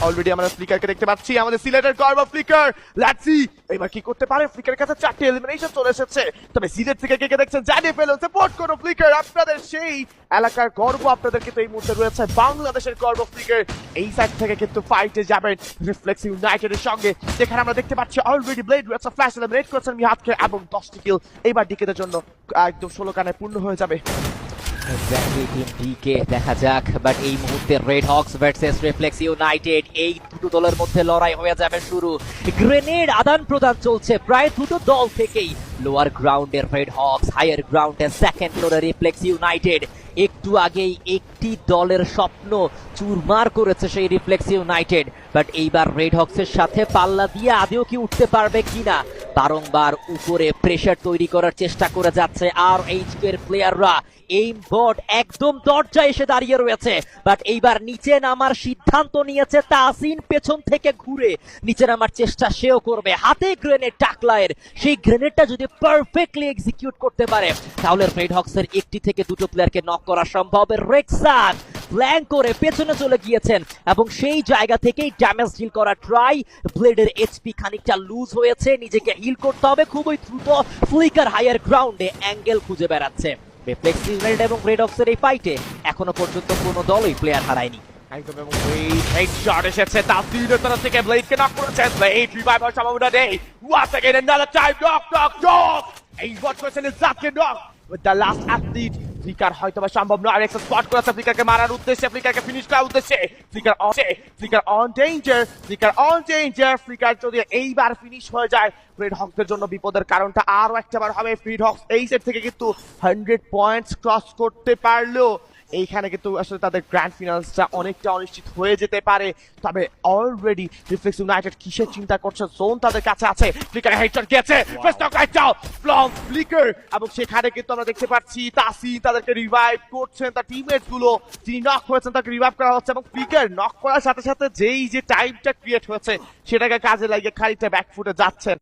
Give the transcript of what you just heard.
Already আমরা ফ্লিকারকে দেখতে পাচ্ছি, আমাদের সিলেটের গর্ব ফ্লিকার। লেটস সি এবার কি করতে পারে। ফ্লিকারের কাছে 4টি এলিমিনেশন চলে এসেছে, তবে সিলেট থেকে কে কে দেখছেন জানিয়ে ফেলুন। সাপোর্ট করো ফ্লিকার, আপনাদের সেই এলাকার গর্ব আপনাদের কিন্তু এই মুহূর্তে রয়েছে। বাংলাদেশের গর্ব ফ্লিকার এই সাইড থেকে কিন্তু ফাইটে যাবেন রিফ্লেক্স ইউনাইটেডের সঙ্গে, যেখানে আমরা দেখতে পাচ্ছি অলরেডি ব্লেড রয়েছে, ফ্ল্যাশ এলিমিনেট করেছেন মিহাদকে এবং 10টি কিল এইবার ডিকেদের জন্য একদম 16 কানে পূর্ণ হয়ে যাবে। এক্স্যাক্টলি টিম ডিকে দেখা যাক, বাট এই মুহূর্তে red Hawks versus reflex United এই দুটো দলের মধ্যে লড়াই হয়ে যাবে শুরু। গ্রেনেড আদান প্রদান চলছে প্রায় দুটো দল থেকেই। লোয়ার গ্রাউন্ডের রেড হক্স, হায়ার গ্রাউন্ডের সেকেন্ড ফ্লোরে রিফ্লেক্স ইউনাইটেড। একটু আগেই একটি দলের স্বপ্ন চুরমার করেছে সেই রিফ্লেক্স ইউনাইটেড, বাট এইবার রেড হক্সের সাথে পাল্লা দিয়ে আদেও কি উঠতে পারবে কিনা। বারংবার উপরে প্রেসার তৈরি করার চেষ্টা করে যাচ্ছে আর এইচকে এর প্লেয়াররা। এইম বট একদম দরজায় এসে দাঁড়িয়ে রয়েছে, বাট এইবার নিচে নামার সিদ্ধান্ত নিয়েছে তাসিন। পেছন থেকে ঘুরে নিচে নামার চেষ্টা সেও করবে। হাতে গ্রেনেড টাকলায়ের, সেই গ্রেনেডটা যদি পারফেক্টলি এক্সিকিউট করতে পারে তাহলে রেড হক্সের একটি থেকে দুটো প্লেয়ারকে নক করা সম্ভব। রেক্সান ফ্ল্যাঙ্ক করে পেছনে চলে গিয়েছেন এবং সেই জায়গা থেকেই ড্যামেজ ডিল করা ট্রাই। ব্লেডের এইচপি খানিকটা লুজ হয়েছে, নিজেকে হিল করতে হবে খুবই দ্রুত। ফ্লিকার হায়ার গ্রাউন্ডে অ্যাঙ্গেল খুঁজে বেড়াচ্ছে। রিফ্লেক্স ইউনাইটেড এবং রেড হক্সের এই ফাইটে এখনো পর্যন্ত কোনো দলই প্লেয়ার হারায়নি। একদম, এবং হেডশট এসেছে তাসিনের তরফ থেকে, ব্লেডকে নক করেছে। ব্লেড রিভাইভ হওয়ার সম্ভাবনা নেই। Once again another time knock এই বট করেছেন জাতকে knock with the last athlete. Flicker হয়তো বা সম্ভব নয়, আরেকটা স্পট করেছে ফ্লিকারকে মারার উদ্দেশ্যে, ফ্লিকারকে ফিনিশ করার উদ্দেশ্যে। Flicker on danger. ফ্লিকার যদি এইবার ফিনিশ হয়ে যায় রেড হক্সের জন্য বিপদের কারণটা আরো একটাবার হবে। রেড হক্স এই সেট থেকে কিন্তু 100 পয়েন্টস ক্রস করতে পারলো। এইখানে কিন্তু আসলে তাদের গ্র্যান্ড ফিনালসটা অনেকটা অনিশ্চিত হয়ে যেতে পারে। তবে অলরেডি রিফ্লেক্স ইউনাইটেড কিসের চিন্তা করছে, জোন তাদের কাছে আছে। ফ্লিকার হেডশট গেছে, first knock write down from flicker, এবং সেখানে কিন্তু আমরা দেখতে পাচ্ছি তাসি তাদেরকে রিভাইভ করছেন। তার টিমমেটস গুলো যিনি নক হয়েছেন তাকে রিভাইভ করা হচ্ছে, এবং ফ্লিকার নক করার সাথে সাথে যেই যে টাইমটা ক্রিয়েট হয়েছে সেটাকে কাজে লাগিয়ে খানিকটা ব্যাকফুটে যাচ্ছেন।